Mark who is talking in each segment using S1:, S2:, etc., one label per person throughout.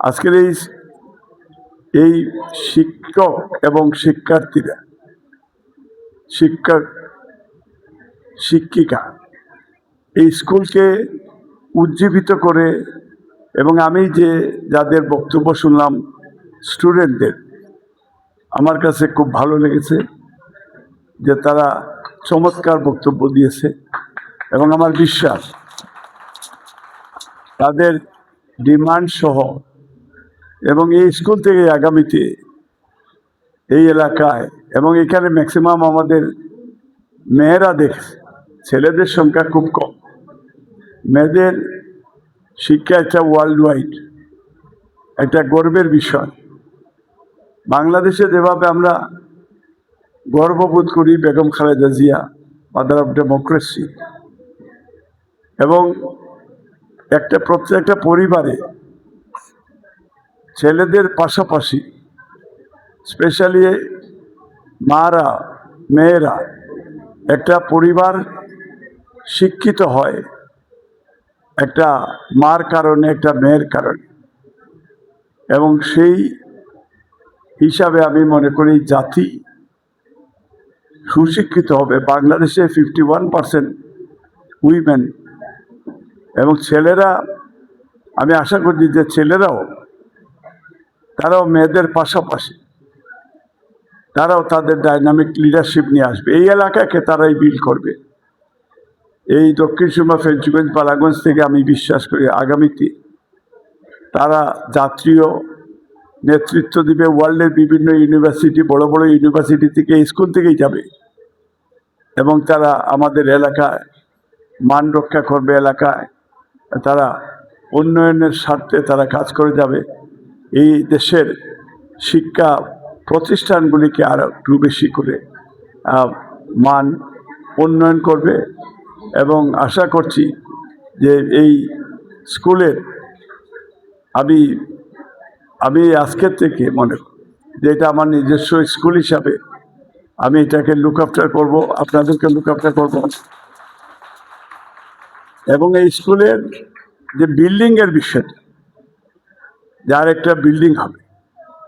S1: আজকের এই শিক্ষক এবং শিক্ষার্থীরা, শিক্ষিকা এই স্কুলকে উজ্জীবিত করে, এবং আমি যাদের বক্তব্য শুনলাম স্টুডেন্টদের, আমার কাছে খুব ভালো লেগেছে যে তারা চমৎকার বক্তব্য দিয়েছে। এবং আমার বিশ্বাস তাদের ডিমান্ড সহ এবং এই স্কুল থেকে আগামীতে এই এলাকায় এবং এখানে ম্যাক্সিমাম আমাদের মেয়েরা দেখছে, ছেলেদের সংখ্যা খুব কম। মেয়েদের শিক্ষা একটা ওয়ার্ল্ড ওয়াইড একটা গর্বের বিষয়। বাংলাদেশে যেভাবে আমরা গর্ববোধ করি Begum Khaleda Zia, mother of democracy, এবং প্রত্যেকটা পরিবারে ছেলেদের পাশাপাশি স্পেশালি মারা, মেয়েরা, একটা পরিবার শিক্ষিত হয় একটা মার কারণে, একটা মেয়ের কারণে। এবং সেই হিসাবে আমি মনে করি জাতি সুশিক্ষিত হবে। বাংলাদেশে 51% উইমেন, এবং ছেলেরা, আমি আশা করি যে ছেলেরাও তারাও মেয়েদের পাশাপাশি তারাও তাদের ডাইনামিক লিডারশিপ নিয়ে আসবে। এই এলাকাকে তারাই বিল্ড করবে। এই দক্ষিণ সুরমা, ফেঞ্চুগঞ্জ, পালাগঞ্জ থেকে আমি বিশ্বাস করি আগামীতে তারা জাতীয় নেতৃত্ব দিবে। ওয়ার্ল্ডের বিভিন্ন ইউনিভার্সিটি, বড় বড় ইউনিভার্সিটি থেকে, স্কুল থেকেই যাবে, এবং তারা আমাদের এলাকায় মান রক্ষা করবে। এলাকায় তারা উন্নয়নের স্বার্থে তারা কাজ করে যাবে। এই দেশের শিক্ষা প্রতিষ্ঠানগুলিকে আরও একটু বেশি করে মান উন্নয়ন করবে। এবং আশা করছি যে এই স্কুলের আমি আজকের থেকে মনে করি যে এটা আমার নিজস্ব স্কুল হিসাবে আমি এটাকে লুক আফটার করবো, আপনাদেরকে লুক আফটার করবো। এবং এই স্কুলের যে বিল্ডিংয়ের বিষয়টা, যার একটা বিল্ডিং হবে,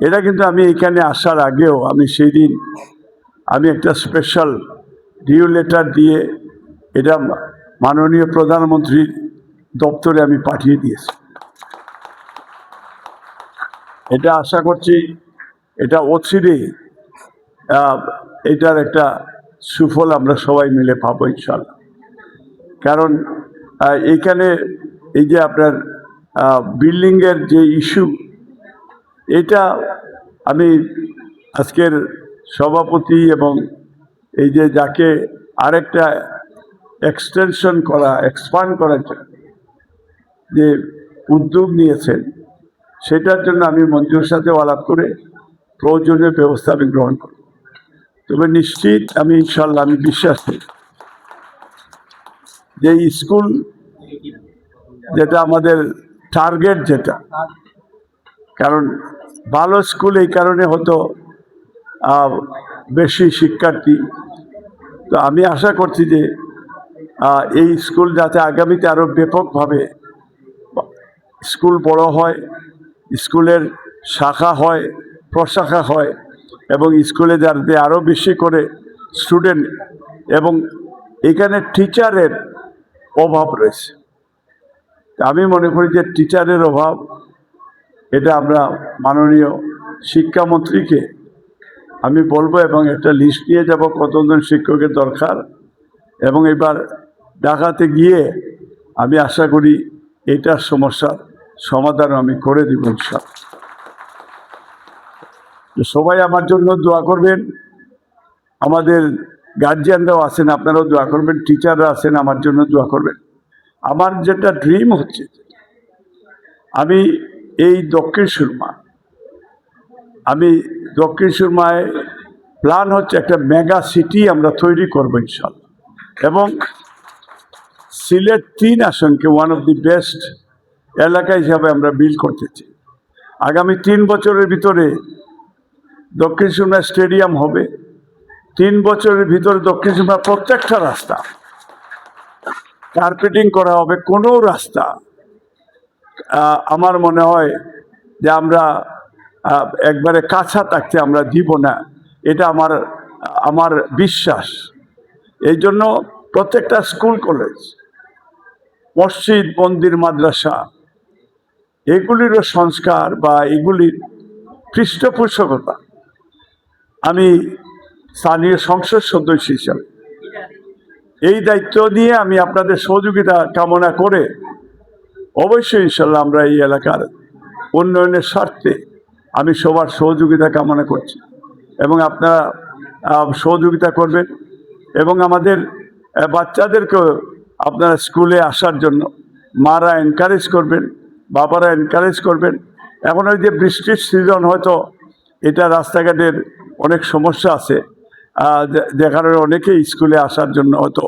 S1: এটা কিন্তু আমি এখানে আসার আগেও সেই দিন আমি একটা স্পেশাল ডিউ লেটার দিয়ে এটা মাননীয় প্রধানমন্ত্রীর দপ্তরে আমি পাঠিয়ে দিয়েছি। এটা আশা করছি এটা অচিরেই এটার একটা সুফল আমরা সবাই মিলে পাবো ইনশাল্লাহ। কারণ এইখানে এই যে আপনার বিল্ডিংয়ের যে ইস্যু, এটা আমি আজকের সভাপতি এবং এই যে যাকে আরেকটা এক্সটেনশন করা, এক্সপান্ড করার জন্য যে উদ্যোগ নিয়েছেন, সেটার জন্য আমি মন্ত্রীর সাথে আলাপ করে প্রয়োজনীয় ব্যবস্থা আমি গ্রহণ করব। তবে নিশ্চিত আমি ইনশাল্লাহ আমি বিশ্বাস করি যে স্কুল যেটা আমাদের টার্গেট, যেটা, কারণ ভালো স্কুল এই কারণে হতো বেশি শিক্ষার্থী। তো আমি আশা করছি যে এই স্কুল যাতে আগামীতে আরও ব্যাপকভাবে স্কুল বড় হয়, স্কুলের শাখা হয়, প্রশাখা হয়, এবং স্কুলে যাতে আরও বেশি করে স্টুডেন্ট, এবং এখানে টিচারের অভাব রয়েছে। আমি মনে করি যে টিচারের অভাব, এটা আমরা মাননীয় শিক্ষামন্ত্রীকে আমি বলবো, এবং একটা লিস্ট নিয়ে যাব কতজন শিক্ষকের দরকার। এবং এবার ঢাকাতে গিয়ে আমি আশা করি এটার সমস্যার সমাধান আমি করে দিব ইনশাআল্লাহ। সবাই আমার জন্য দোয়া করবেন। আমাদের গার্জিয়ানরাও আছেন, আপনারাও দোয়া করবেন। টিচাররা আছেন, আমার জন্য দোয়া করবেন। আমার যেটা ড্রিম হচ্ছে, আমি এই দক্ষিণ সুরমায় প্ল্যান হচ্ছে একটা মেগা সিটি আমরা তৈরি করবো ইনশাআল্লাহ। এবং সিলেট 3 আসনকে ওয়ান অফ দি বেস্ট এলাকা হিসাবে আমরা বিল্ড করতে চাই। আগামী 3 বছরের ভিতরে দক্ষিণ সুরমা স্টেডিয়াম হবে। 3 বছরের ভিতরে দক্ষিণ সুরমা প্রত্যেকটা রাস্তা কার্পেটিং করা হবে। কোনো রাস্তা আমার মনে হয় যে আমরা একবারে কাছা থাকতে আমরা দিব না, এটা আমার বিশ্বাস। এই জন্য প্রত্যেকটা স্কুল কলেজ, মসজিদ, মন্দির, মাদ্রাসা এগুলিরও সংস্কার বা এগুলির পৃষ্ঠপোষকতা আমি স্থানীয় সংসদ সদস্য হিসাবে এই দায়িত্ব নিয়ে আমি আপনাদের সহযোগিতা কামনা করে অবশ্যই ইনশাল্লাহ আমরা এই এলাকার উন্নয়নের স্বার্থে আমি সবার সহযোগিতা কামনা করছি এবং আপনারা সহযোগিতা করবেন এবং আমাদের বাচ্চাদেরকেও আপনারা স্কুলে আসার জন্য মারা এনকারেজ করবেন, বাবারা এনকারেজ করবেন। এখন ওই যে বৃষ্টির সিজন, হয়তো এটা রাস্তাঘাটের অনেক সমস্যা আছে, যে কারণে অনেকেই স্কুলে আসার জন্য হয়তো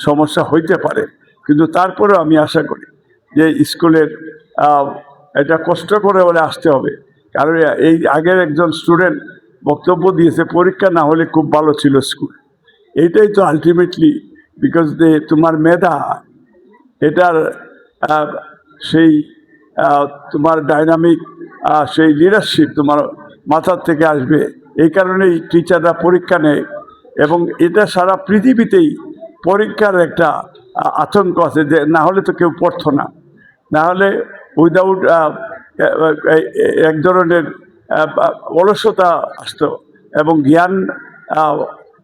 S1: সমস্যা হইতে পারে, কিন্তু তারপরেও আমি আশা করি যে স্কুলের এটা কষ্ট করে হলে আসতে হবে। কারণ এই আগের একজন স্টুডেন্ট বক্তব্য দিয়েছে পরীক্ষা না হলে খুব ভালো ছিল স্কুল। এইটাই তো আলটিমেটলি, বিকজ তোমার মেধা, এটার সেই তোমার ডাইনামিক সেই লিডারশিপ তোমার মাথার থেকে আসবে। এই কারণেই টিচাররা পরীক্ষা নেয় এবং এটা সারা পৃথিবীতেই পরীক্ষার একটা আতঙ্ক আছে, যে না হলে তো কেউ পড়তো না, না হলে উইদাউট এক ধরনের অলসতা আসতো এবং জ্ঞান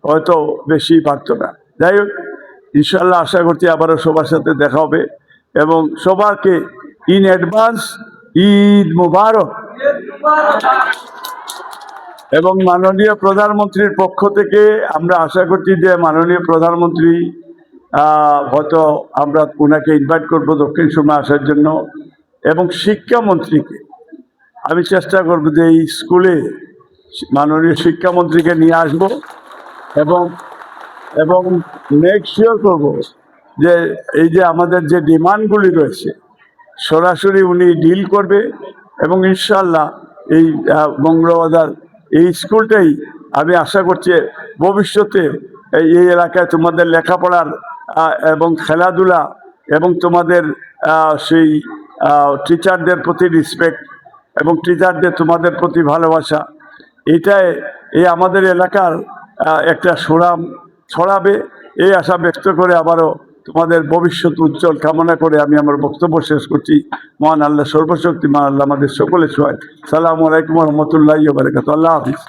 S1: হয়তো বেশি পারতো না। যাই হোক, ইনশাল্লাহ আশা করছি আবারও সবার সাথে দেখা হবে এবং সবাইকে ইন অ্যাডভান্স ঈদ মুবারক। এবং মাননীয় প্রধানমন্ত্রীর পক্ষ থেকে আমরা আশা করছি যে মাননীয় প্রধানমন্ত্রী হয়তো আমরা ওনাকে ইনভাইট করবো দক্ষিণ সুরমা আসার জন্য, এবং শিক্ষামন্ত্রীকে আমি চেষ্টা করব যে এই স্কুলে মাননীয় শিক্ষামন্ত্রীকে নিয়ে আসব এবং মেক শিওর করব যে এই যে আমাদের যে ডিমান্ডগুলি রয়েছে সরাসরি উনি ডিল করবে এবং ইনশাল্লাহ এই মঙ্গলবাজার এই স্কুলটাই আমি আশা করছি ভবিষ্যতে এই এলাকায় তোমাদের লেখাপড়ার এবং খেলাধুলা এবং তোমাদের সেই টিচারদের প্রতি রেসপেক্ট এবং টিচারদের তোমাদের প্রতি ভালোবাসা, এটাই এই আমাদের এলাকার একটা সুনাম ছড়াবে, এই আশা ব্যক্ত করে আবারও তোমাদের ভবিষ্যৎ উজ্জ্বল কামনা করে আমি আমার বক্তব্য শেষ করছি। মহান আল্লাহ সর্বশক্তি, মহান আল্লাহ আমাদের সকলে সহায়। সালামু আলাইকুম রহমতুল্লাহি ওয়া বারাকাতুহু। আল্লাহ হাফিজ।